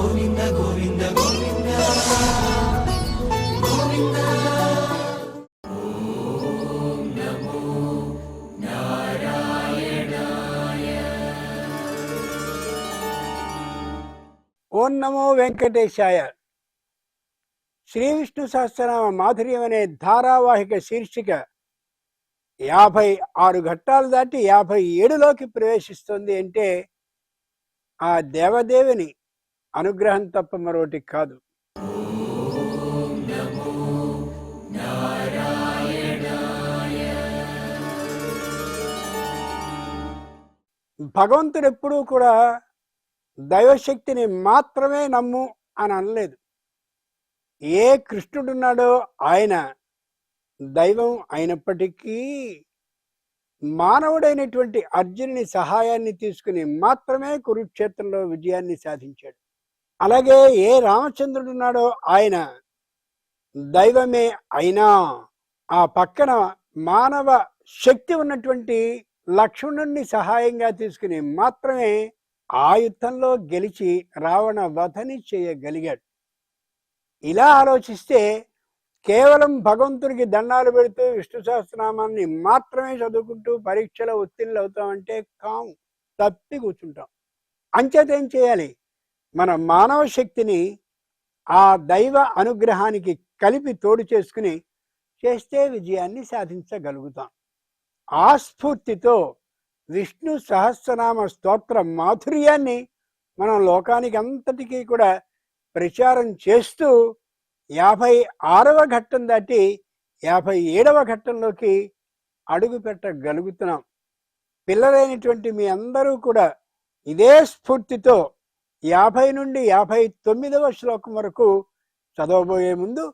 గోవింద గోవింద గోవింద గోవింద. ఓం నమో నారాయణాయ. ఓం నమో వెంకటేశాయ. శ్రీ విష్ణు సహస్రనామ మాధుర్యం అనే ధారావాహిక శీర్షిక 56 ఘట్టాలు దాటి 57లోకి ప్రవేశిస్తుంది. అంటే ఆ దేవదేవుని అనుగ్రహం తప్ప మరొకటి కాదు. ఓం నమో నారాయణాయ. భగవంతుడు ఎప్పుడూ కూడా దైవశక్తిని మాత్రమే నమ్ము అని అనలేదు. ఏ కృష్ణుడున్నాడో ఆయన దైవం అయినప్పటికీ మానవుడైనటువంటి అర్జునుని సహాయాన్ని తీసుకుని మాత్రమే కురుక్షేత్రంలో విజయాన్ని సాధించాడు. అలాగే ఏ రామచంద్రుడున్నాడో ఆయన దైవమే అయినా ఆ పక్కన మానవ శక్తి ఉన్నటువంటి లక్ష్మణుణ్ణి సహాయంగా తీసుకుని మాత్రమే ఆ యుద్ధంలో గెలిచి రావణ వధని చేయగలిగాడు. ఇలా ఆలోచిస్తే కేవలం భగవంతుడికి దండాలు పెడుతూ విష్ణు సహస్రనామాన్ని మాత్రమే చదువుకుంటూ పరీక్షలో ఉత్తీర్ణులు అవుతామంటే కాము, తప్పి కూర్చుంటాం. అంచేత ఏం చేయాలి? మన మానవ శక్తిని ఆ దైవ అనుగ్రహానికి కలిపి తోడు చేసుకుని చేస్తే విజయాన్ని సాధించగలుగుతాం. ఆ స్ఫూర్తితో విష్ణు సహస్రనామ స్తోత్ర మాధుర్యాన్ని మనం లోకానికి అంతటికీ కూడా ప్రచారం చేస్తూ 56వ ఘట్టం దాటి 57వ ఘట్టంలోకి అడుగు పెట్టగలుగుతున్నాం. పిల్లలైనటువంటి మీ అందరూ కూడా ఇదే స్ఫూర్తితో 50 నుండి 59వ శ్లోకం వరకు చదవబోయే ముందు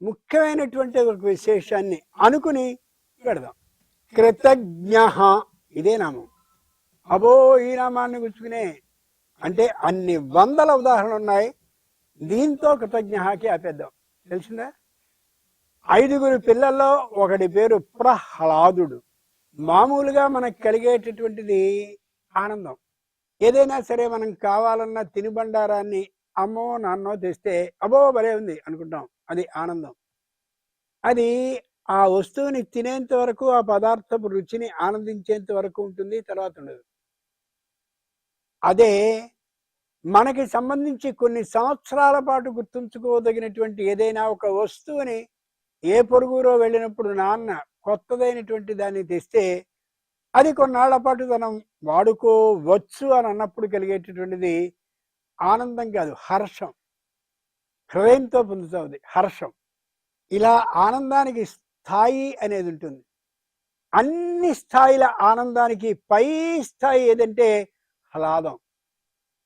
ముఖ్యమైనటువంటి ఒక విశేషాన్ని అనుకుని పెడదాం. కృతజ్ఞ, ఇదే నామం. అబో ఈ నామాన్ని గుర్తుకునే అంటే అన్ని వందల ఉదాహరణలు ఉన్నాయి. దీంతో కృతజ్ఞకి ఆపేద్దాం. తెలిసిందా? 5గురు పిల్లల్లో ఒకటి పేరు ప్రహ్లాదుడు. మామూలుగా మనకు కలిగేటటువంటిది ఆనందం. ఏదైనా సరే మనం కావాలన్న తినుబండారాన్ని అమ్మో నాన్నో తెస్తే అబో భలే ఉంది అనుకుంటాం, అది ఆనందం. అది ఆ వస్తువుని తినేంత వరకు, ఆ పదార్థపు రుచిని ఆనందించేంత వరకు ఉంటుంది, తర్వాత ఉండదు. అదే మనకి సంబంధించి కొన్ని సంవత్సరాల పాటు గుర్తుంచుకోదగినటువంటి ఏదైనా ఒక వస్తువుని ఏ పొరుగురో వెళ్ళినప్పుడు నాన్న కొత్తదైనటువంటి దాన్ని తెస్తే అది కొన్నాళ్ల పాటు మనం వాడుకోవచ్చు అని అన్నప్పుడు కలిగేటటువంటిది ఆనందం కాదు, హర్షం. హృదయంతో పొందుతుంది హర్షం. ఇలా ఆనందానికి స్థాయి అనేది ఉంటుంది. అన్ని స్థాయిల ఆనందానికి పై స్థాయి ఏదంటే హ్లాదం.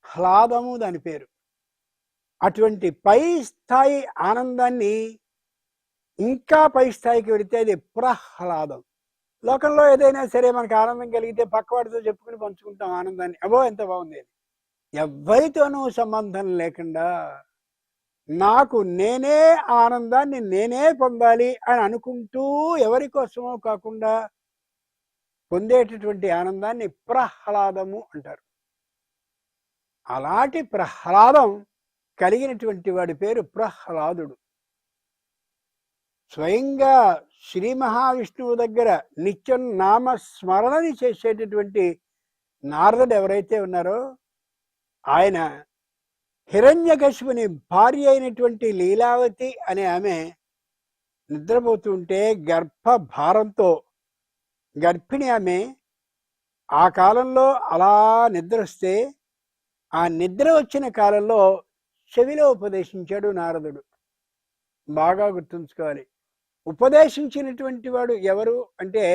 హ్లాదము దాని పేరు. అటువంటి పై స్థాయి ఆనందాన్ని ఇంకా పై స్థాయికి వెళితే అది ప్రహ్లాదం. లోకంలో ఏదైనా సరే మనకు ఆనందం కలిగితే పక్కవాడితో చెప్పుకుని పంచుకుంటాం ఆనందాన్ని, అబో ఎంత బాగుంది అని. ఎవరితోనూ సంబంధం లేకుండా నాకు నేనే ఆనందాన్ని నేనే పొందాలి అని అనుకుంటూ ఎవరి కోసమో కాకుండా పొందేటటువంటి ఆనందాన్ని ప్రహ్లాదము అంటారు. అలాంటి ప్రహ్లాదం కలిగినటువంటి వాడి పేరు ప్రహ్లాదుడు. స్వయంగా శ్రీ మహావిష్ణువు దగ్గర నిత్యం నామస్మరణని చేసేటటువంటి నారదుడు ఎవరైతే ఉన్నారో ఆయన హిరణ్యకశిపుని భార్య అయినటువంటి లీలావతి అనే ఆమె నిద్రపోతుంటే గర్భభారంతో గర్భిణి ఆమె ఆ కాలంలో అలా నిద్ర వస్తే ఆ నిద్ర వచ్చిన కాలంలో చెవిలో ఉపదేశించాడు నారదుడు. బాగా గుర్తుంచుకోవాలి. ఉపదేశించినటువంటి వాడు ఎవరు అంటే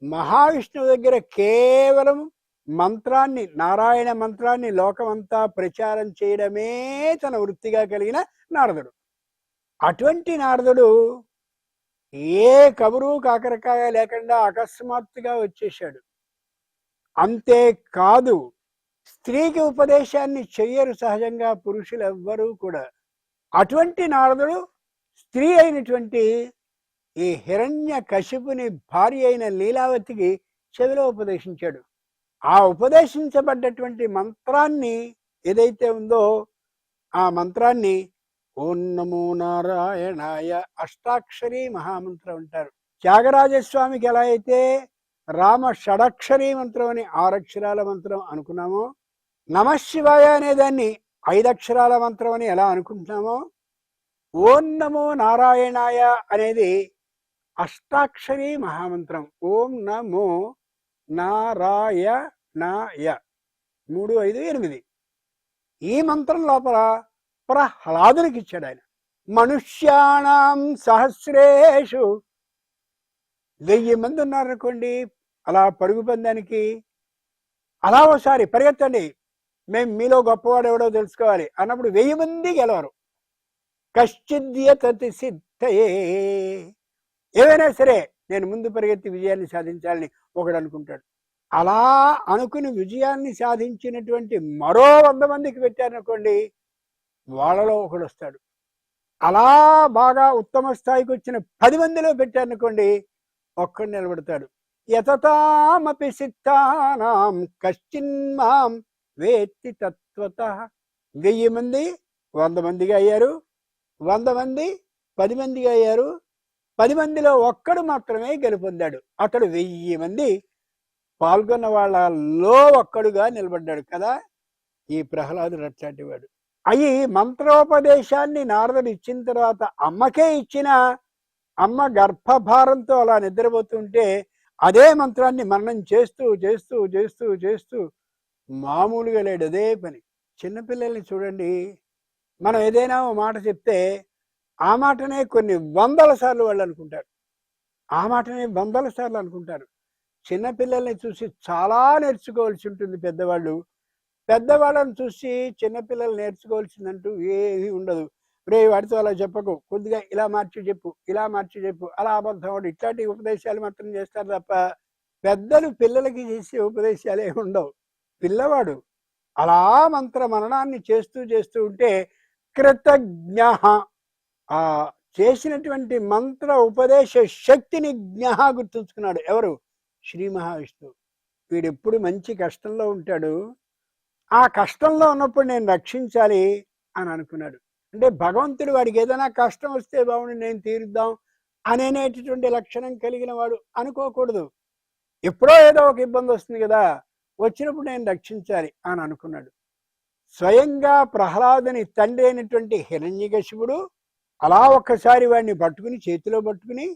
మహావిష్ణువు దగ్గర కేవలం మంత్రాన్ని, నారాయణ మంత్రాన్ని లోకమంతా ప్రచారం చేయడమే తన వృత్తిగా కలిగిన నారదుడు. అటువంటి నారదుడు ఏ కబురు కాకరకాయ లేకుండా అకస్మాత్తుగా వచ్చేశాడు. అంతేకాదు స్త్రీకి ఉపదేశాన్ని చెయ్యరు సహజంగా పురుషులు ఎవ్వరూ కూడా. అటువంటి నారదుడు స్త్రీ అయినటువంటి ఈ హిరణ్య కశిపుని భార్య అయిన లీలావతికి చెవిలో ఉపదేశించాడు. ఆ ఉపదేశించబడ్డటువంటి మంత్రాన్ని ఏదైతే ఉందో ఆ మంత్రాన్ని ఓం నమో నారాయణాయ అష్టాక్షరి మహామంత్రం అంటారు. త్యాగరాజస్వామికి ఎలా అయితే రామ షడక్షరీ మంత్రం అని 6 అక్షరాల మంత్రం అనుకున్నామో, నమశివాయ అనేదాన్ని 5 అక్షరాల మంత్రం అని ఎలా అనుకుంటున్నామో, ఓం నమో నారాయణాయ అనేది అష్టాక్షరీ మహామంత్రం. ఓం నమో నారాయణాయ 3, 5, 8. ఈ మంత్రం లోపల ప్రహ్లాదునికి ఇచ్చాడు ఆయన. మనుష్యాణం సహస్రేషు 1000 మంది ఉన్నారనుకోండి అలా పరుగు పందానికి, అలా ఒకసారి పరిగెత్తండి, మేము మీలో గొప్పవాడు ఎవడో తెలుసుకోవాలి అన్నప్పుడు 1000 మంది గెలవరు. కశ్చిద్యతతి సిద్ధయే, ఏవైనా సరే నేను ముందు పరిగెత్తి విజయాన్ని సాధించాలని ఒకడు అనుకుంటాడు. అలా అనుకుని విజయాన్ని సాధించినటువంటి మరో 100 మందికి పెట్టారనుకోండి, వాళ్ళలో ఒకడు వస్తాడు. అలా బాగా ఉత్తమ స్థాయికి వచ్చిన 10 మందిలో పెట్టారనుకోండి, ఒక్కడు నిలబడతాడు. యతతామపి సిద్ధానాం కశ్చిన్మాం వేత్తి తత్వతః. 1000 మంది 100 మందిగా అయ్యారు, 100 మంది 10 మందిగా అయ్యారు. 10 మందిలో ఒక్కడు మాత్రమే గెలుపొందాడు. అతడు 1000 మంది పాల్గొన్న వాళ్ళలో ఒక్కడుగా నిలబడ్డాడు కదా. ఈ ప్రహ్లాదుడు అట్లాంటి వాడు. అయి మంత్రోపదేశాన్ని నారదుడు ఇచ్చిన తర్వాత అమ్మకే ఇచ్చిన, అమ్మ గర్భభారంతో అలా నిద్రపోతుంటే అదే మంత్రాన్ని మననం చేస్తూ చేస్తూ చేస్తూ చేస్తూ మామూలుగా లేడు, అదే పని. చిన్నపిల్లల్ని చూడండి, మనం ఏదైనా ఓ మాట చెప్తే ఆ మాటనే కొన్ని 100 సార్లు వాళ్ళు అనుకుంటారు, ఆ మాటనే 100 సార్లు అనుకుంటారు. చిన్నపిల్లల్ని చూసి చాలా నేర్చుకోవాల్సి ఉంటుంది పెద్దవాళ్ళు. పెద్దవాళ్ళని చూసి చిన్నపిల్లలు నేర్చుకోవాల్సిందంటూ ఏమీ ఉండదు. రే వాడితో అలా చెప్పకు, కొద్దిగా ఇలా మార్చి చెప్పు, ఇలా మార్చి చెప్పు, అలా అబద్ధం వాడు, ఇట్లాంటి ఉపదేశాలు మాత్రం చేస్తారు తప్ప పెద్దలు పిల్లలకి చేసే ఉపదేశాలే ఉండవు. పిల్లవాడు అలా మంత్ర మననాన్ని చేస్తూ చేస్తూ ఉంటే కృతజ్ఞ, ఆ చేసినటువంటి మంత్ర ఉపదేశ శక్తిని జ్ఞ గుర్తుంచుకున్నాడు. ఎవరు? శ్రీ మహావిష్ణువు. వీడెప్పుడు మంచి కష్టంలో ఉంటాడు, ఆ కష్టంలో ఉన్నప్పుడు నేను రక్షించాలి అని అనుకున్నాడు. అంటే భగవంతుడు వాడికి ఏదైనా కష్టం వస్తే బాగుండి నేను తీరుద్దాం అనేటటువంటి లక్షణం కలిగిన వాడు అనుకోకూడదు. ఎప్పుడో ఏదో ఒక ఇబ్బంది వస్తుంది కదా, వచ్చినప్పుడు నేను రక్షించాలి అని అనుకున్నాడు. స్వయంగా ప్రహ్లాదుని తండ్రి అయినటువంటి హిరణ్యకశిపుడు అలా ఒక్కసారి వాడిని పట్టుకుని చేతిలో పట్టుకుని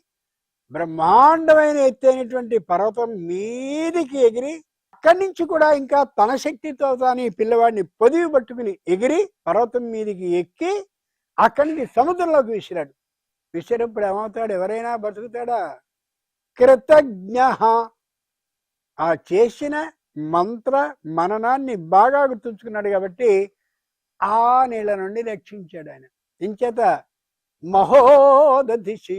బ్రహ్మాండమైన ఎత్తైనటువంటి పర్వతం మీదికి ఎగిరి, అక్కడి నుంచి కూడా ఇంకా తన శక్తితో తాను ఈ పిల్లవాడిని పొదివి పట్టుకుని ఎగిరి పర్వతం మీదికి ఎక్కి అక్కడి నుంచి సముద్రంలోకి విసిరాడు. విసిరినప్పుడు ఏమవుతాడు? ఎవరైనా బతుకుతాడా? కృతజ్ఞ. ఆ చేసిన మంత్ర మననాన్ని బాగా గుర్తుంచుకున్నాడు కాబట్టి ఆ నీళ్ళ నుండి రక్షించాడు ఆయన. ఇంచేత మహోదధిశయంతక,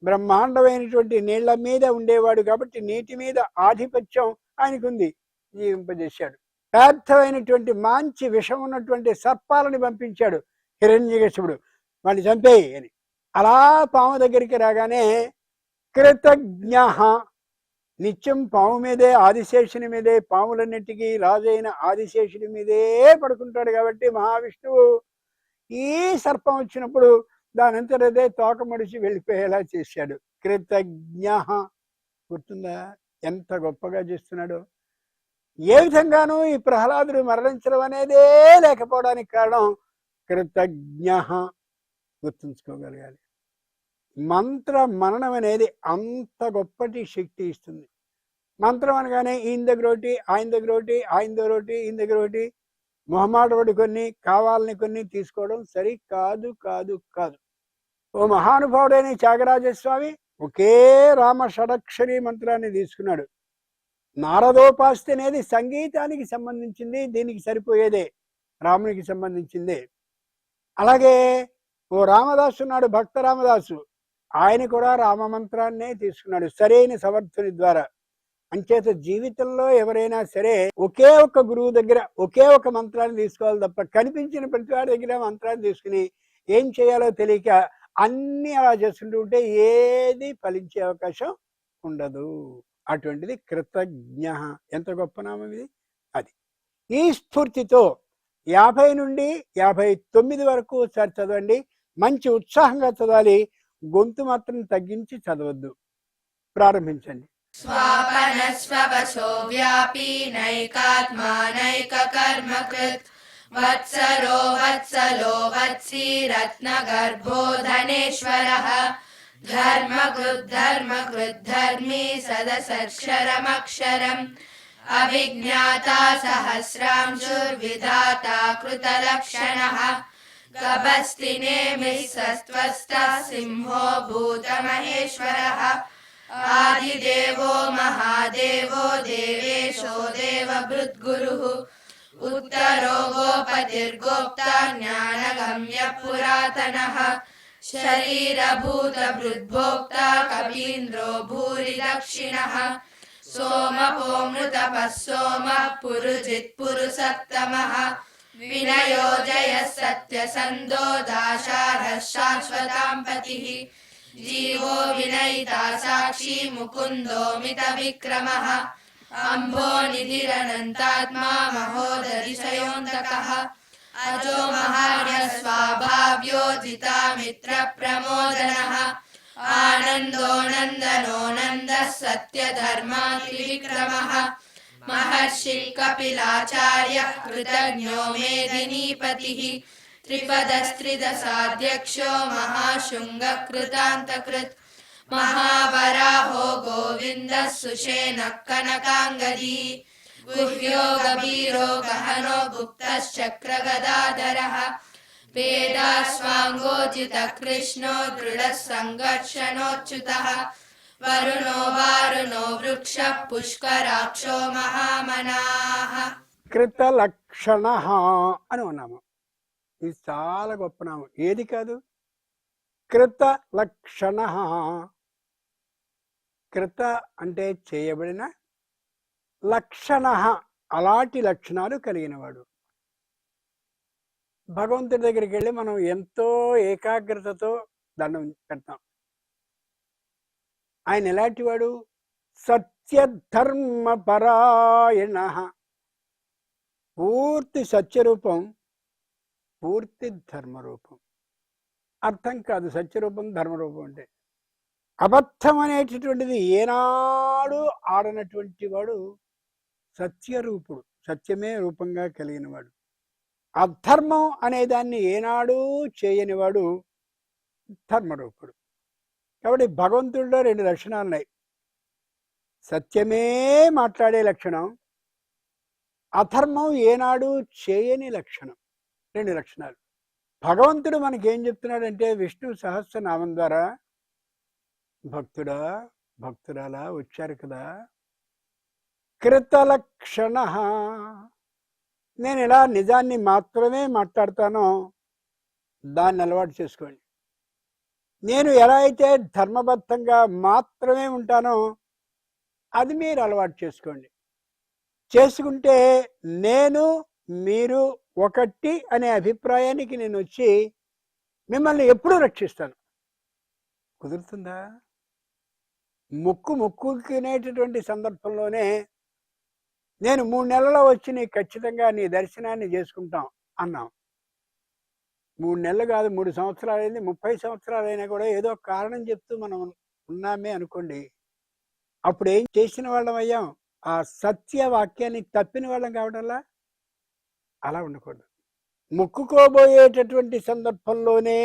బ్రహ్మాండమైనటువంటి నీళ్ల మీద ఉండేవాడు కాబట్టి నీటి మీద ఆధిపత్యం ఆయనకుంది, జీవింపజేశాడు. పెద్దమైనటువంటి మంచి విషం ఉన్నటువంటి సర్పాలని పంపించాడు హిరణ్యకశిపుడు, వాడిని చంపేయి అని. అలా పాము దగ్గరికి రాగానే కృతజ్ఞ, నిత్యం పాము మీదే, ఆదిశేషుని మీదే, పాములన్నిటికీ రాజైన ఆదిశేషుని మీదే పడుకుంటాడు కాబట్టి మహావిష్ణువు ఈ సర్పం వచ్చినప్పుడు దానంతటదే తోక మడిచి వెళ్ళిపోయేలా చేశాడు. కృతజ్ఞ. గుర్తుందా ఎంత గొప్పగా చేస్తున్నాడు? ఏ విధంగానూ ఈ ప్రహ్లాదుడు మరణించడం అనేదే లేకపోవడానికి కారణం కృతజ్ఞ. గుర్తుంచుకోగలగాలి. మంత్ర మననం అనేది అంత గొప్పటి శక్తి ఇస్తుంది. మంత్రం అనగానే ఈయన దగ్గర ఒకటి, ఆయన దగ్గర ఒకటి, ఆయన దగ్గర ఒకటి, ఈయన దగ్గర ఒకటి, మొహమాటపడి కొన్ని, కావాలని కొన్ని తీసుకోవడం సరి కాదు కాదు కాదు. ఓ మహానుభావుడైన త్యాగరాజస్వామి ఒకే రామ షడక్షరి మంత్రాన్ని తీసుకున్నాడు. నారదోపాస్తి అనేది సంగీతానికి సంబంధించింది, దీనికి సరిపోయేదే, రామునికి సంబంధించిందే. అలాగే ఓ రామదాసు ఉన్నాడు, భక్త రామదాసు, ఆయన కూడా రామమంత్రాన్నే తీసుకున్నాడు సరైన సమర్థుని ద్వారా. అంచేత జీవితంలో ఎవరైనా సరే ఒకే ఒక్క గురువు దగ్గర ఒకే ఒక మంత్రాన్ని తీసుకోవాలి తప్ప కనిపించిన ప్రతి వాడి దగ్గర మంత్రాన్ని తీసుకుని ఏం చేయాలో తెలియక అన్నీ అలా చేసుకుంటూ ఉంటే ఏది ఫలించే అవకాశం ఉండదు. అటువంటిది కృతజ్ఞ. ఎంత గొప్ప నామం ఇది! అది ఈ స్ఫూర్తితో 50 నుండి 59 వరకు ఒకసారి చదవండి. మంచి ఉత్సాహంగా చదవాలి. గొంతు మాత్రం తగ్గించి చదవద్దు. ప్రారంభించండి. स्वापनस्ववशो व्यापी नैकात्मा नैककर्मकृत् वत्सरो वत्सलो वत्सी रत्नगर्भो धनेश्वरः धर्मकृद्धर्मी सदसक्षरमक्षरम् अविज्ञाता सहस्रांशुर्विधाता कृतलक्षणः गभस्तिनेमिः सत्त्वस्तः सिंहो भूतमहेश्वरः आदिदेवो महादेवो देवेशो देवभृद्गुरुः उत्तरो गोपतिर्गोप्ता ज्ञानगम्यः पुरातनः शरीरभूतभृद्भोक्ता कपीन्द्रो भूरिदक्षिणः सोमपोमृतपः सोमः पुरुजित्पुरुषत्तमः विनयो जयः सत्यसन्धो दाशारः शाश्वतां पतिः जीवो विनयिता साक्षी मुकुन्दो मितविक्रमः अम्भो निधिरनन्तात्मा महोदरिशयोऽन्तकः अजो महार्यस्वाभाव्यो जितामित्रप्रमोदनः आनन्दो नन्दनो नन्दः सत्यधर्मा त्रिविक्रमः महर्षिः कपिलाचार्यः कृतज्ञो मेदिनीपतिः त्रिपदस्त्रिदशाध्यक्षो महाशुङ्गकृतान्तकृत् महावराहो गोविन्दः सुषेणः कनकाङ्गदी गुह्यो गभीरो गहनो गुप्तश्चक्रगदाधरः वेदाश्वाङ्गोचितः कृष्णो दृढः सङ्घर्षणोच्युतः वरुणो वारुणो वृक्षः पुष्कराक्षो महामनाः. కృతలక్షణ అని ఉన్నాము. ఇది చాలా గొప్ప నామం. ఏది కాదు, కృతలక్షణ. కృత అంటే చేయబడిన, లక్షణ అలాంటి లక్షణాలు కలిగినవాడు. భగవంతుడి దగ్గరికి వెళ్ళి మనం ఎంతో ఏకాగ్రతతో దండం పెడతాం. ఆయన ఎలాంటి వాడు? సత్యధర్మ పరాయణ. పూర్తి సత్యరూపం, పూర్తి ధర్మరూపం. అర్థం కాదు సత్యరూపం ధర్మరూపం అంటే. అబద్ధం అనేటటువంటిది ఏనాడు ఆడనటువంటి వాడు సత్యరూపుడు, సత్యమే రూపంగా కలిగిన వాడు. అధర్మం అనేదాన్ని ఏనాడు చేయనివాడు ధర్మరూపుడు. కాబట్టి భగవంతుడిలో 2 లక్షణాలు ఉన్నాయి. సత్యమే మాట్లాడే లక్షణం, అధర్మం ఏనాడు చేయని లక్షణం. 2 లక్షణాలు. భగవంతుడు మనకేం చెప్తున్నాడంటే విష్ణు సహస్రనామం ద్వారా, భక్తుడా భక్తురాలా వచ్చారు కదా, కృతలక్షణ. నేను ఎలా నిజాన్ని మాత్రమే మాట్లాడతానో దాన్ని అలవాటు చేసుకోండి. నేను ఎలా అయితే ధర్మబద్ధంగా మాత్రమే ఉంటానో అది మీరు అలవాటు చేసుకోండి. చేసుకుంటే నేను మీరు ఒకటి అనే అభిప్రాయానికి నేను వచ్చి మిమ్మల్ని ఎప్పుడూ రక్షిస్తాను. కుదురుతుందా? మొక్కుకునేటటువంటి సందర్భంలోనే నేను 3 నెలల్లో వచ్చి నీ ఖచ్చితంగా నీ దర్శనాన్ని చేసుకుంటాం అన్నాం. 3 నెలలు కాదు, 3 సంవత్సరాలు అయింది, 30 సంవత్సరాలు అయినా కూడా ఏదో కారణం చెప్తూ మనం ఉన్నామే అనుకోండి, అప్పుడు ఏం చేసిన వాళ్ళం అయ్యాం? ఆ సత్య వాక్యాన్ని తప్పిన వాళ్ళం కావడంలా. అలా ఉండకూడదు. మొక్కుకోబోయేటటువంటి సందర్భంలోనే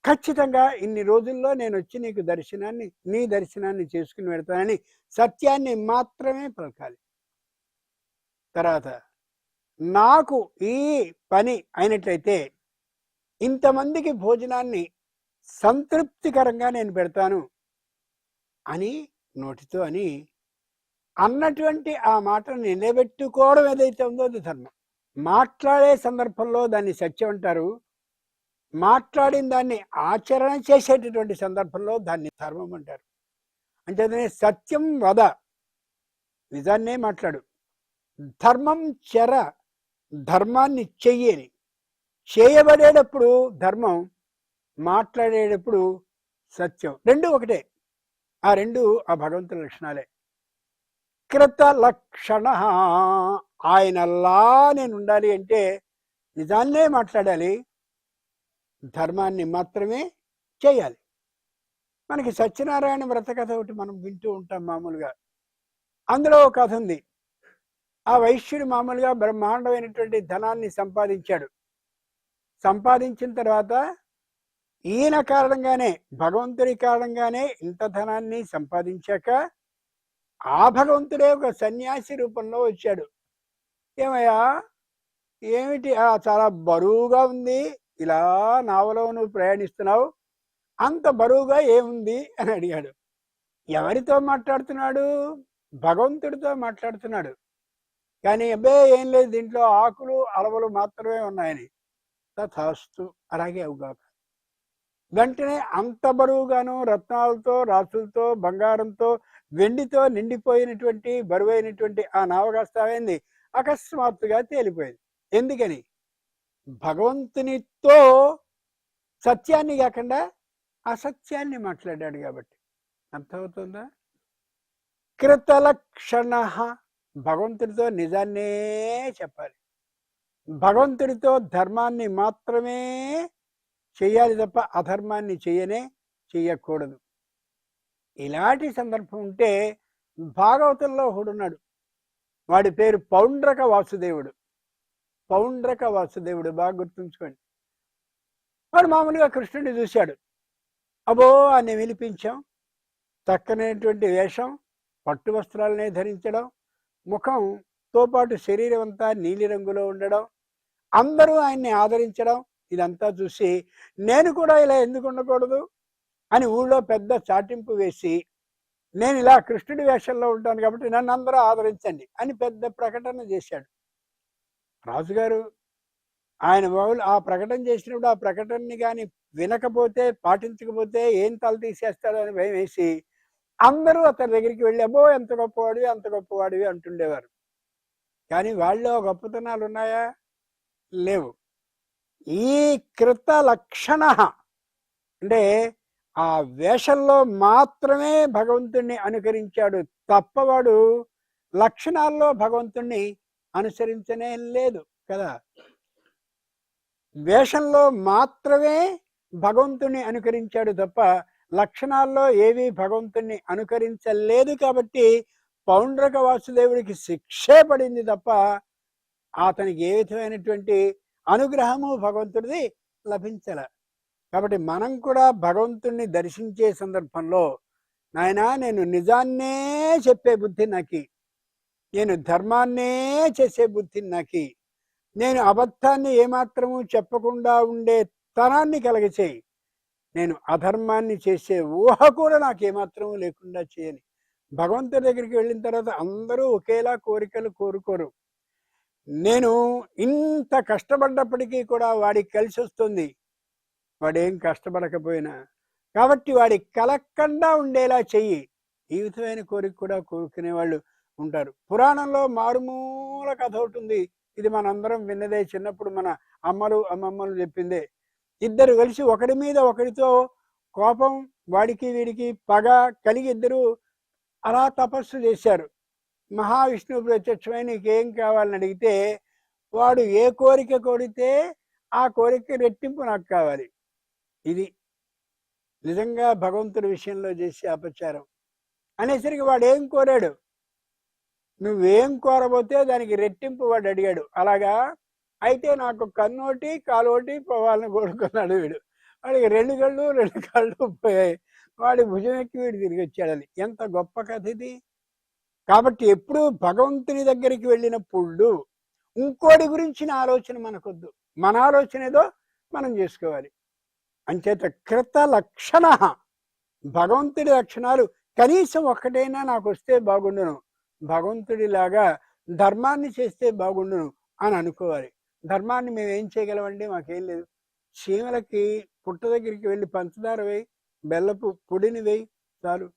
ఖచ్చితంగా ఇన్ని రోజుల్లో నేను వచ్చి నీకు దర్శనాన్ని, నీ దర్శనాన్ని చేసుకుని పెడతానని సత్యాన్ని మాత్రమే పలకాలి. తర్వాత నాకు ఈ పని అయినట్లయితే ఇంతమందికి భోజనాన్ని సంతృప్తికరంగా నేను పెడతాను అని నోటితో అని అన్నటువంటి ఆ మాటను నిలబెట్టుకోవడం ఏదైతే ఉందో అది ధర్మం. మాట్లాడే సందర్భంలో దాన్ని సత్యం అంటారు, మాట్లాడిన దాన్ని ఆచరణ చేసేటటువంటి సందర్భంలో దాన్ని ధర్మం అంటారు. అంచేతనే సత్యం వద, నిజాన్నే మాట్లాడు. ధర్మం చెర, ధర్మాన్ని చెయ్యని. చేయబడేటప్పుడు ధర్మం, మాట్లాడేటప్పుడు సత్యం. 2 ఒకటే. ఆ 2 ఆ భగవంతుని లక్షణాలే. కృత లక్షణ. ఆయనలా నేను ఉండాలి అంటే నిజాన్నే మాట్లాడాలి, ధర్మాన్ని మాత్రమే చేయాలి. మనకి సత్యనారాయణ వ్రత కథ ఒకటి మనం వింటూ ఉంటాం మామూలుగా. అందులో ఒక కథ ఉంది. ఆ వైశ్యుడు మామూలుగా బ్రహ్మాండమైనటువంటి ధనాన్ని సంపాదించాడు. సంపాదించిన తర్వాత ఈయన కారణంగానే, భగవంతుడి కారణంగానే ఇంత ధనాన్ని సంపాదించాక ఆ భగవంతుడే ఒక సన్యాసి రూపంలో వచ్చాడు. ఏమయ్యా, ఏమిటి చాలా బరువుగా ఉంది, ఇలా నావలో నువ్వు ప్రయాణిస్తున్నావు, అంత బరువుగా ఏముంది అని అడిగాడు. ఎవరితో మాట్లాడుతున్నాడు? భగవంతుడితో మాట్లాడుతున్నాడు. కానీ అబ్బే ఏం లేదు, దీంట్లో ఆకులు అలవలు మాత్రమే ఉన్నాయని. తథాస్తు, అలాగే అవుగాక. వెంటనే అంత బరువుగాను రత్నాలతో, రాసులతో, బంగారంతో, వెండితో నిండిపోయినటువంటి బరువైనటువంటి ఆ నావ కాస్తామైంది అకస్మాత్తుగా తేలిపోయింది. ఎందుకని? భగవంతునితో సత్యాన్ని కాకుండా అసత్యాన్ని మాట్లాడాడు కాబట్టి. అర్థమవుతుందా? కృతలక్షణ, భగవంతుడితో నిజాన్నే చెప్పాలి, భగవంతుడితో ధర్మాన్ని మాత్రమే చెయ్యాలి తప్ప అధర్మాన్ని చెయ్యకూడదు. ఇలాంటి సందర్భం ఉంటే భాగవతంలో ఒకడున్నాడు, వాడి పేరు పౌండ్రక వాసుదేవుడు. పౌండ్రక వాసుదేవుడు బాగా గుర్తుంచుకోండి. వాడు మామూలుగా కృష్ణుడిని చూశాడు. అబో అని వినిపించాం, చక్కనైనటువంటి వేషం, పట్టు వస్త్రాలనే ధరించడం, ముఖంతో పాటు శరీరం అంతా నీలిరంగులో ఉండడం, అందరూ ఆయన్ని ఆదరించడం, ఇదంతా చూసి నేను కూడా ఇలా ఎందుకు ఉండకూడదు అని ఊళ్ళో పెద్ద చాటింపు వేసి, నేను ఇలా కృష్ణుడి వేషంలో ఉంటాను కాబట్టి నన్ను అందరూ ఆదరించండి అని పెద్ద ప్రకటన చేశాడు. రాజుగారు ఆయన వాళ్ళు ఆ ప్రకటన చేసినప్పుడు ఆ ప్రకటనని కానీ వినకపోతే, పాటించకపోతే ఏం తల తీసేస్తాడో అని భయం వేసి అందరూ అతని దగ్గరికి వెళ్ళి అబ్బో ఎంత గొప్పవాడివి, అంత గొప్పవాడివి అంటుండేవారు. కానీ వాళ్ళలో గొప్పతనాలు ఉన్నాయా? లేవు. ఈ కృత లక్షణ అంటే ఆ వేషంలో మాత్రమే భగవంతుణ్ణి అనుకరించాడు తప్ప వాడు లక్షణాల్లో భగవంతుణ్ణి అనుసరించనే లేదు కదా. వేషంలో మాత్రమే భగవంతుణ్ణి అనుకరించాడు తప్ప లక్షణాల్లో ఏవి భగవంతుణ్ణి అనుకరించలేదు. కాబట్టి పౌండ్రక వాసుదేవుడికి శిక్షే పడింది తప్ప అతనికి ఏ విధమైనటువంటి అనుగ్రహము భగవంతుడిది లభించల. కాబట్టి మనం కూడా భగవంతుణ్ణి దర్శించే సందర్భంలో నాయనా నేను నిజాన్నే చెప్పే బుద్ధి నాకి, నేను ధర్మాన్నే చేసే బుద్ధి నాకి, నేను అబద్ధాన్ని ఏమాత్రము చెప్పకుండా ఉండే తనాన్ని కలగచేయి, నేను అధర్మాన్ని చేసే ఊహ కూడా నాకేమాత్రము లేకుండా చేయని. భగవంతుడి దగ్గరికి వెళ్ళిన తర్వాత అందరూ ఒకేలా కోరికలు కోరుకోరు. నేను ఇంత కష్టపడ్డప్పటికీ కూడా వాడికి కలిసి వస్తుంది, వాడేం కష్టపడకపోయినా. కాబట్టి వాడికి కలక్కండా ఉండేలా చెయ్యి. ఈ విధమైన కోరిక కూడా కోరుకునే వాళ్ళు ఉంటారు. పురాణంలో మారుమూల కథ ఒకటి ఉంది. ఇది మనందరం విన్నదే, చిన్నప్పుడు మన అమ్మలు అమ్మమ్మలు చెప్పిందే. ఇద్దరు కలిసి ఒకడి మీద ఒకడితో కోపం, వాడికి వీడికి పగ కలిగి ఇద్దరు అలా తపస్సు చేశారు. మహావిష్ణువు ప్రత్యక్షమై నీకేం కావాలని అడిగితే వాడు ఏ కోరిక కోరితే ఆ కోరిక రెట్టింపు నాకు కావాలి. ఇది నిజంగా భగవంతుడి విషయంలో చేసే అపచారం. అనేసరికి వాడు ఏం కోరాడు, నువ్వేం కోరబోతే దానికి రెట్టింపు వాడు అడిగాడు. అలాగా అయితే నాకు కన్నోటి కాలోటి పోవాలని కోరుకున్నాడు వీడు. వాడికి 2 కళ్ళు 2 కాళ్ళు పోయాయి. వాడి భుజం ఎక్కి వీడు తిరిగి వచ్చాడని. ఎంత గొప్ప కథ ఇది. కాబట్టి ఎప్పుడు భగవంతుని దగ్గరికి వెళ్ళినప్పుడు ఇంకోటి గురించిన ఆలోచన మనకొద్దు, మన ఆలోచన ఏదో మనం చేసుకోవాలి. అంచేత కృత లక్షణ, భగవంతుడి లక్షణాలు కనీసం ఒక్కటైనా నాకు వస్తే బాగుండును, భగవంతుడిలాగా ధర్మాన్ని చేస్తే బాగుండును అని అనుకోవాలి. ధర్మాన్ని మేము ఏం చేయగలమండి? మాకేం లేదు. చీమలకి పుట్ట దగ్గరికి వెళ్ళి పంచదార వేయి, బెల్లపు పొడిని వేయి చాలు.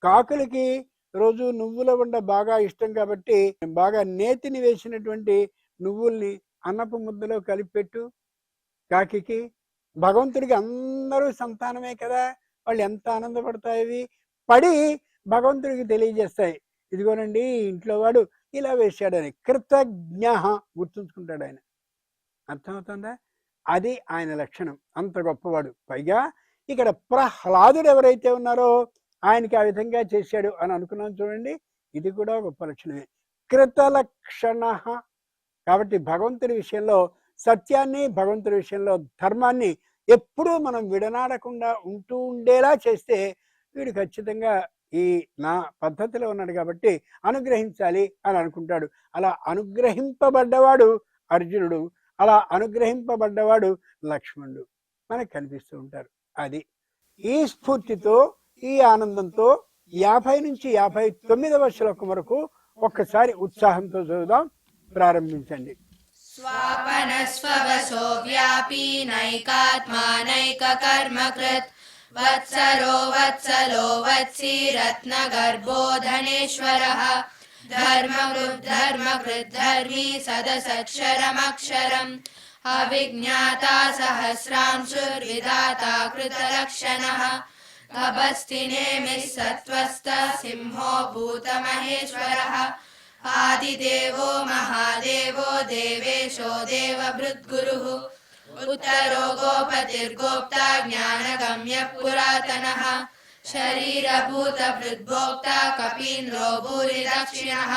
కాకులకి రోజు నువ్వుల ఉండ బాగా ఇష్టం కాబట్టి బాగా నేతిని వేసినటువంటి నువ్వుల్ని అన్నపు ముద్దలో కలిపెట్టు కాకి. భగవంతుడికి అందరూ సంతానమే కదా, వాళ్ళు ఎంత ఆనందపడతాయి, పడి భగవంతుడికి తెలియజేస్తాయి, ఇదిగోనండి ఇంట్లో వాడు ఇలా వేశాడని. కృతజ్ఞ గుర్తుంచుకుంటాడు ఆయన. అర్థమవుతుందా? అది ఆయన లక్షణం. అంత గొప్పవాడు. పైగా ఇక్కడ ప్రహ్లాదుడు ఎవరైతే ఉన్నారో ఆయనకి ఆ విధంగా చేశాడు అని అనుకున్నాం చూడండి. ఇది కూడా గొప్ప లక్షణమే. కృతలక్షణ. కాబట్టి భగవంతుడి విషయంలో సత్యాన్ని, భగవంతుడి విషయంలో ధర్మాన్ని ఎప్పుడూ మనం విడనాడకుండా ఉంటూ ఉండేలా చేస్తే వీడు ఖచ్చితంగా ఈ నా పద్ధతిలో ఉన్నాడు కాబట్టి అనుగ్రహించాలి అని అనుకుంటాడు. అలా అనుగ్రహింపబడ్డవాడు అర్జునుడు, అలా అనుగ్రహింపబడ్డవాడు లక్ష్మణుడు మనకు కనిపిస్తూ ఉంటారు. అది ఈ స్ఫూర్తితో, ఈ ఆనందంతో 50 నుంచి 59వ శ్లోకం వరకు ఒక్కసారి ఉత్సాహంతో చదువుదాం. ప్రారంభించండి. स्वापन स्ववसो व्यापी नैकात्मा नैककर्मकृत् वत्सरो वत्सलो वत्सी रत्नगर्भो धनेश्वरः धर्मकृत् धर्मी सदसक्षरमक्षरम् अविज्ञाता सहस्रांशुर्विधाता कृतलक्षणः गभस्ति नेमिः सत्त्वस्थः सिंहो भूतमहेश्वरः आदिदेवो महादेवो देवेशो देवभृद्गुरुः उत्तरो गोपतिर्गोप्ता ज्ञानगम्यः पुरातनः शरीरभूतभृद्भोक्ता कपीन्द्रो भूरिदक्षिणः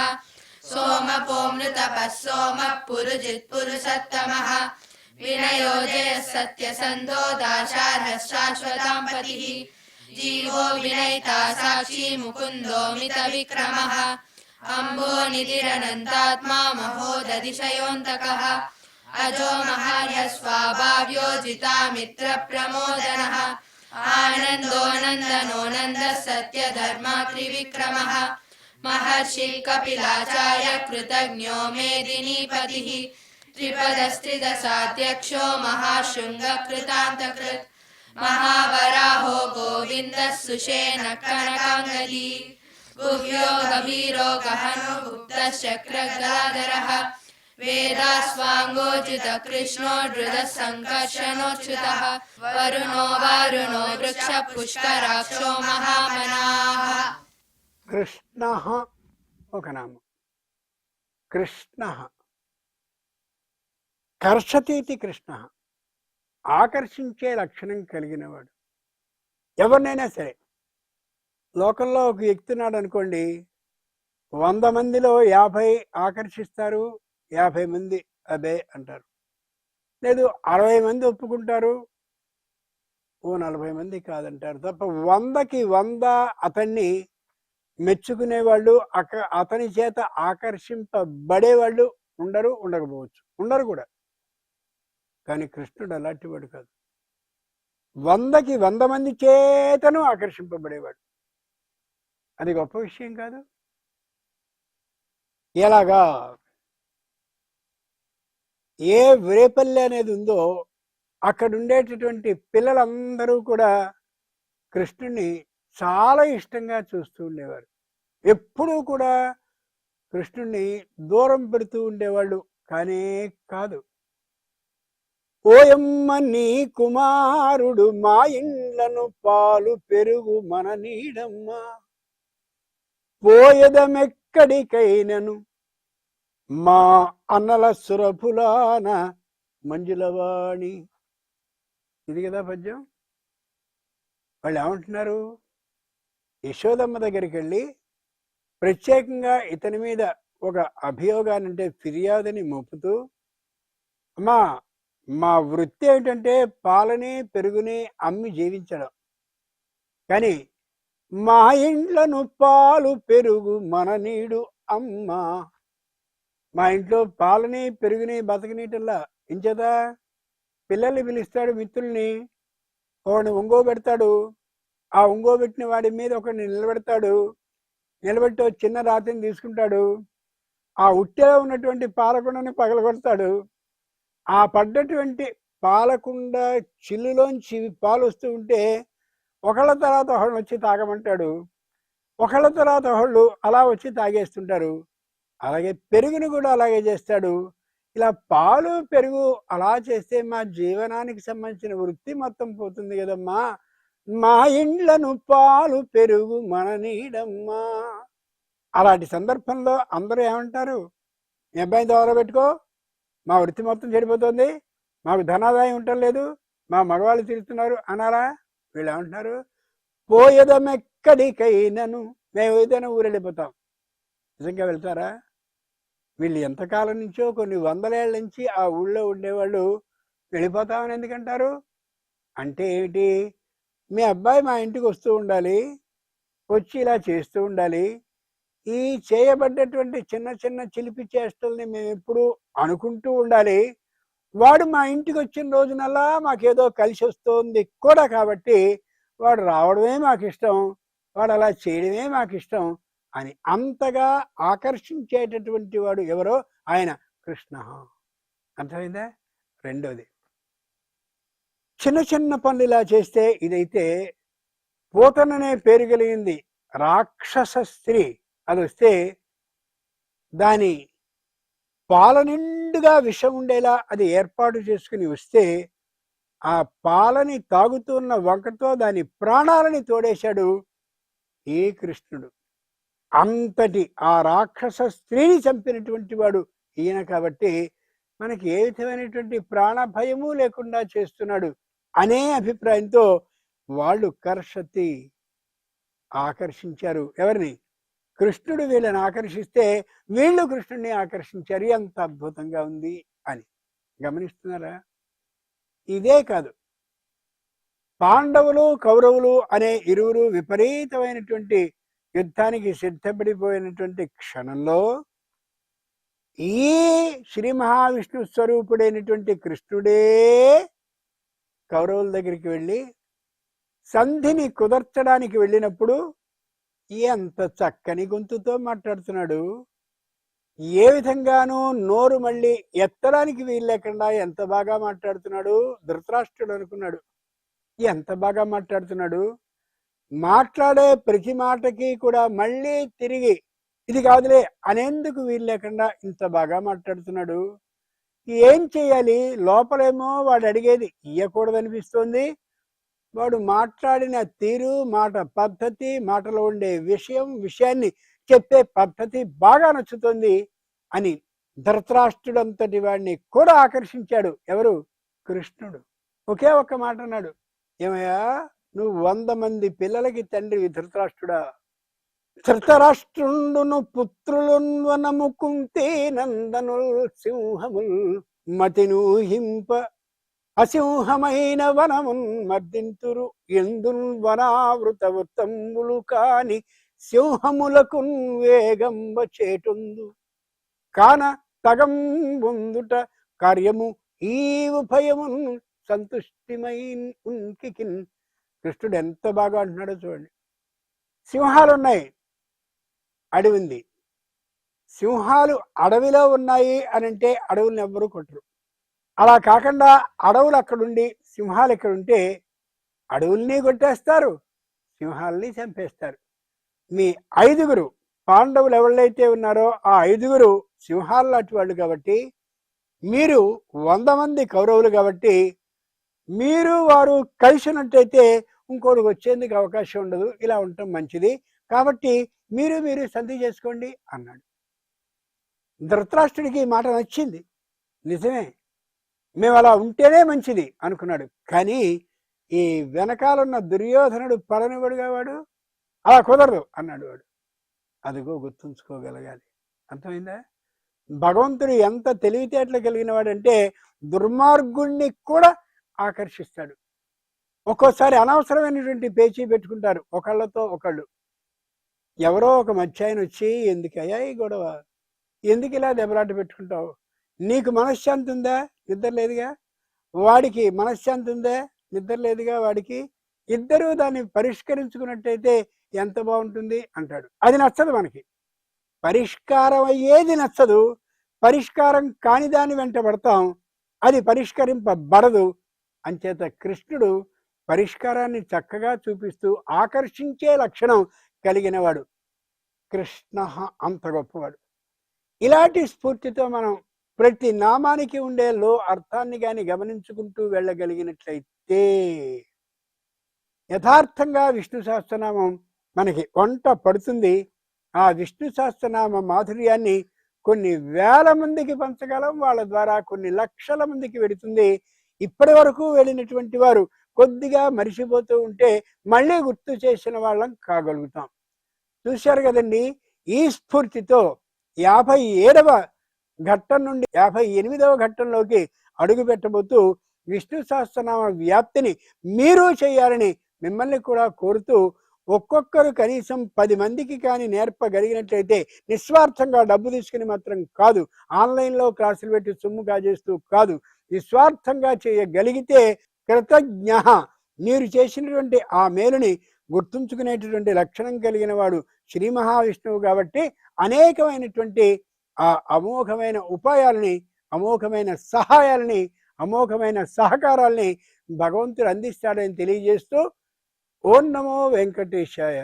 सोमपोऽमृतपः सोमः पुरुजित्पुरुषत्तमः विनयो जयः सत्यसन्धो दाशार्हः शाश्वतां पतिः जीवो विनयिता साक्षी मुकुन्दो मितविक्रमः अम्बो निधिरनन्तात्मा महोदधिशयोऽन्तकः अजो महार्यस्वाभाव्यो जितामित्रप्रमोदनः आनन्दो नन्दनो नन्दः सत्यधर्मा त्रिविक्रमः महर्षि कपिलाचार्य कृतज्ञो मेदिनीपतिः त्रिपदस्त्रिदशाध्यक्षो महाशृङ्गकृतान्तकृत् महावराहो गोविन्दः सुषेणः कनकाङ्गदी गुह्यो गभीरो गहनो गुप्तश्चक्रगदाधरः वेदास्वाङ्गोचितः कृष्णो धृतः सङ्कर्षणोच्युतः वरुणो वारुणो वृक्षः पुष्कराक्षो महामनाः. కృష్ణ ఒక నామం. కృష్ణ కర్షతీతి కృష్ణ, ఆకర్షించే లక్షణం కలిగినవాడు. ఎవరినైనా సరే లోకంలో ఒక వ్యక్తి ఉన్నాడు అనుకోండి, 100 మందిలో 50 ఆకర్షిస్తారు, 50 మంది అబే అంటారు. లేదు 60 మంది ఒప్పుకుంటారు, 40 మంది కాదంటారు. తప్ప 100కి 100 అతన్ని మెచ్చుకునేవాళ్ళు, అతని చేత ఆకర్షింపబడేవాళ్ళు ఉండకపోవచ్చు, ఉండరు కూడా. కానీ కృష్ణుడు అలాంటి వాడు కాదు. 100కి 100 మంది చేతను ఆకర్షింపబడేవాడు. అది గొప్ప విషయం కాదు? ఎలాగా? ఏ వ్రేపల్లి అనేది ఉందో అక్కడ ఉండేటటువంటి పిల్లలందరూ కూడా కృష్ణుని చాలా ఇష్టంగా చూస్తూ ఉండేవారు. ఎప్పుడూ కూడా కృష్ణుణ్ణి దూరం పెడుతూ ఉండేవాళ్ళు కానే కాదు. ఓయమ్మ నీ కుమారుడు మా ఇండ్లను పాలు పెరుగు మన నీడమ్మ, పోయదమెక్కడికైనను మా అన్నల సురభులాన మంజులవాణి. ఇది కదా పద్యం. వాళ్ళు ఏమంటున్నారు? యశోదమ్మ దగ్గరికి వెళ్ళి ప్రత్యేకంగా ఇతని మీద ఒక అభియోగాన్ని, అంటే ఫిర్యాదుని మోపుతూ, అమ్మా మా వృత్తి ఏంటంటే పాలని పెరుగుని అమ్మి జీవించడం, కానీ మా ఇండ్లను పాలు పెరుగు మన నీడు అమ్మ. మా ఇంట్లో పాలని పెరుగుని బతకనీటల్లా ఇంచేత పిల్లల్ని పిలుస్తాడు, మిత్రుల్ని, ఒకడిని ఒంగోబెడతాడు, ఆ ఒంగోబెట్టిన వాడి మీద ఒకడిని నిలబెడతాడు, నిలబెట్టి చిన్న రాతిని తీసుకుంటాడు, ఆ ఉట్టెలో ఉన్నటువంటి పాలకుండని పగలగొడతాడు, ఆ పడ్డటువంటి పాలకుండ చిల్లులోంచి పాలు వస్తూ ఉంటే ఒకళ్ళ తర్వాత ఒకళ్ళు వచ్చి తాగమంటాడు, ఒకళ్ళ తర్వాత ఒకళ్ళు అలా వచ్చి తాగేస్తుంటారు. అలాగే పెరుగుని కూడా అలాగే చేస్తాడు. ఇలా పాలు పెరుగు అలా చేస్తే మా జీవనానికి సంబంధించిన వృత్తి మొత్తం పోతుంది కదమ్మా. మా ఇండ్లను పాలు పెరుగు మన నీడమ్మా. అలాంటి సందర్భంలో అందరూ ఏమంటారు? మీ అబ్బాయిని దూరం పెట్టుకో, మా వృత్తి మొత్తం చెడిపోతుంది, మాకు ధనాదాయం ఉండటం లేదు, మా మగవాళ్ళు తిరుగుతున్నారు అనాలా? వీళ్ళు ఏమంటున్నారు? పోయేదమెక్కడికైనను, మేము ఏదైనా ఊరు వెళ్ళిపోతాం. నిజంగా వెళ్తారా? వీళ్ళు ఎంతకాలం నుంచో కొన్ని వందలేళ్ల నుంచి ఆ ఊళ్ళో ఉండేవాళ్ళు వెళ్ళిపోతామని ఎందుకంటారు? అంటే ఏమిటి? మీ అబ్బాయి మా ఇంటికి వస్తూ ఉండాలి, వచ్చి ఇలా చేస్తూ ఉండాలి, ఈ చేయబడ్డటువంటి చిన్న చిన్న చిలిపి చేష్టల్ని మేము ఎప్పుడు అనుకుంటూ ఉండాలి. వాడు మా ఇంటికి వచ్చిన రోజునల్లా మాకేదో కలిసి వస్తుంది కూడా, కాబట్టి వాడు రావడమే మాకు ఇష్టం, వాడు అలా చేయడమే మాకు ఇష్టం అని అంతగా ఆకర్షించేటటువంటి వాడు ఎవరో ఆయన కృష్ణ. అర్థమైందా? రెండోది, చిన్న చిన్న పనులు ఇలా చేస్తే, ఇదైతే పూతననే పేరు కలిగింది రాక్షస స్త్రీ, అది వస్తే దాని పాల నిండుగా విషం ఉండేలా అది ఏర్పాటు చేసుకుని వస్తే, ఆ పాలని తాగుతున్న వంకతో దాని ప్రాణాలని తోడేశాడు ఈ కృష్ణుడు. అంతటి ఆ రాక్షస స్త్రీని చంపినటువంటి వాడు ఈయన. కాబట్టి మనకి ఏ విధమైనటువంటి ప్రాణ భయము లేకుండా చేస్తున్నాడు అనే అభిప్రాయంతో వాళ్ళు కర్షతి ఆకర్షించారు. ఎవరిని? కృష్ణుడు వీళ్ళని ఆకర్షిస్తే వీళ్ళు కృష్ణుడిని ఆకర్షించారు. ఎంత అద్భుతంగా ఉంది అని గమనిస్తున్నారా? ఇదే కాదు, పాండవులు కౌరవులు అనే ఇరువురు విపరీతమైనటువంటి యుద్ధానికి సిద్ధపడిపోయినటువంటి క్షణంలో ఈ శ్రీ మహావిష్ణు స్వరూపుడైనటువంటి కృష్ణుడే కౌరవుల దగ్గరికి వెళ్ళి సంధిని కుదర్చడానికి వెళ్ళినప్పుడు ఎంత చక్కని గొంతుతో మాట్లాడుతున్నాడు, ఏ విధంగానూ నోరు మళ్ళీ ఎత్తడానికి వీలు లేకుండా ఎంత బాగా మాట్లాడుతున్నాడు. ధృతరాష్ట్రుడు అనుకున్నాడు, ఎంత బాగా మాట్లాడుతున్నాడు, మాట్లాడే ప్రతి మాటకి కూడా మళ్ళీ తిరిగి ఇది కాదులే అనేందుకు వీలు లేకుండా ఇంత బాగా మాట్లాడుతున్నాడు. ఏం చేయాలి? లోపలేమో వాడు అడిగేది ఇయ్యకూడదనిపిస్తోంది, వాడు మాట్లాడిన తీరు, మాట పద్ధతి, మాటలో ఉండే విషయాన్ని చెప్పే పద్ధతి బాగా నచ్చుతుంది అని ధృతరాష్ట్రుడంతటి వాడిని కూడా ఆకర్షించాడు. ఎవరు? కృష్ణుడు. ఒకే ఒక్క మాట అన్నాడు, ఏమయ్యా నువ్వు 100 మంది పిల్లలకి తండ్రివి ధృతరాష్ట్రుడా. ధృతరాష్ట్రుండును పుత్రులున్వనముకుంతే నందనుల్ సింహముల్ మతినూహింప అసింహమైన వనమున్ మర్దింతురు ఎందుల్ వనావృత వృత్తంబులు కాని సింహములకు వేగంబ చేటుందు కాన తగం ముందుట కార్యము ఈ ఉభయమున్ సంతుష్టిమైన ఉన్కికిన్. కృష్ణుడు ఎంత బాగా అంటున్నాడో చూడండి. సింహాలు ఉన్నాయి, అడవి ఉంది. సింహాలు అడవిలో ఉన్నాయి అనంటే అడవులను ఎవ్వరూ కొట్టరు. అలా కాకుండా అడవులు అక్కడుండి సింహాలు ఎక్కడుంటే అడవుల్ని కొట్టేస్తారు, సింహాలని చంపేస్తారు. మీ 5గురు పాండవులు ఎవళ్ళైతే ఉన్నారో ఆ 5గురు సింహాలు లాంటి వాళ్ళు కాబట్టి, మీరు 100 మంది కౌరవులు కాబట్టి, మీరు వారు కలిసినట్టయితే ఇంకోటికి వచ్చేందుకు అవకాశం ఉండదు, ఇలా ఉండటం మంచిది, కాబట్టి మీరు సంధి చేసుకోండి అన్నాడు. ధృతరాష్ట్రుడికి ఈ మాట నచ్చింది, నిజమే మేము అలా ఉంటేనే మంచిది అనుకున్నాడు. కానీ ఈ వెనకాలన్న దుర్యోధనుడు పడనివాడుగా, వాడు అలా కుదరదు అన్నాడు. వాడు అదిగో గుర్తుంచుకోగలగాలి. అర్థమైందా? భగవంతుడు ఎంత తెలివితేటలు కలిగిన వాడంటే దుర్మార్గుణ్ణి కూడా ఆకర్షిస్తాడు. ఒక్కోసారి అనవసరమైనటువంటి పేచీ పెట్టుకుంటారు ఒకళ్ళతో ఒకళ్ళు. ఎవరో ఒక మధ్యాయన వచ్చి, ఎందుకయ్యా ఈ గొడవ, ఎందుకు ఇలా దెబ్బలాట పెట్టుకుంటావు, నీకు మనశ్శాంతి ఉందా? నిద్ర లేదుగా. వాడికి మనశ్శాంతి ఉందా? నిద్ర లేదుగా వాడికి. ఇద్దరూ దాన్ని పరిష్కరించుకున్నట్టయితే ఎంత బాగుంటుంది అంటాడు. అది నచ్చదు మనకి. పరిష్కారం అయ్యేది నచ్చదు, పరిష్కారం కాని దాని వెంట పడతాం, అది పరిష్కరింపబడదు. అంచేత కృష్ణుడు పరిష్కారాన్ని చక్కగా చూపిస్తూ ఆకర్షించే లక్షణం కలిగినవాడు. కృష్ణ అంత గొప్పవాడు. ఇలాంటి స్ఫూర్తితో మనం ప్రతి నామానికి ఉండే అర్థాన్ని కానీ గమనించుకుంటూ వెళ్ళగలిగినట్లయితే యథార్థంగా విష్ణు సహస్రనామం మనకి వంట పడుతుంది. ఆ విష్ణు సహస్రనామ మాధుర్యాన్ని కొన్ని వేల మందికి పంచగలం, వాళ్ళ ద్వారా కొన్ని లక్షల మందికి వెడుతుంది. ఇప్పటి వరకు వెళ్ళినటువంటి వారు కొద్దిగా మరిచిపోతూ ఉంటే మళ్ళీ గుర్తు చేసిన వాళ్ళం కాగలుగుతాం. చూశారు కదండి. ఈ స్ఫూర్తితో 57వ ఘట్టం నుండి 58వ ఘట్టంలోకి అడుగు పెట్టబోతూ విష్ణు సహస్రనామ వ్యాప్తిని మీరు చేయాలని మిమ్మల్ని కూడా కోరుతూ, ఒక్కొక్కరు కనీసం 10 మందికి కానీ నేర్పగలిగినట్లయితే, నిస్వార్థంగా డబ్బు తీసుకుని మాత్రం కాదు, ఆన్లైన్లో క్లాసులు పెట్టి సొమ్ము కాజేస్తూ కాదు, నిస్వార్థంగా చేయగలిగితే కృతజ్ఞ, మీరు చేసినటువంటి ఆ మేలుని గుర్తుంచుకునేటటువంటి లక్షణం కలిగిన వాడు శ్రీ మహావిష్ణువు. కాబట్టి అనేకమైనటువంటి ఆ అమోఘమైన ఉపాయాలని, అమోఘమైన సహాయాలని, అమోఘమైన సహకారాల్ని భగవంతుడు అందిస్తాడని తెలియజేస్తూ, ఓం నమో వెంకటేశాయ.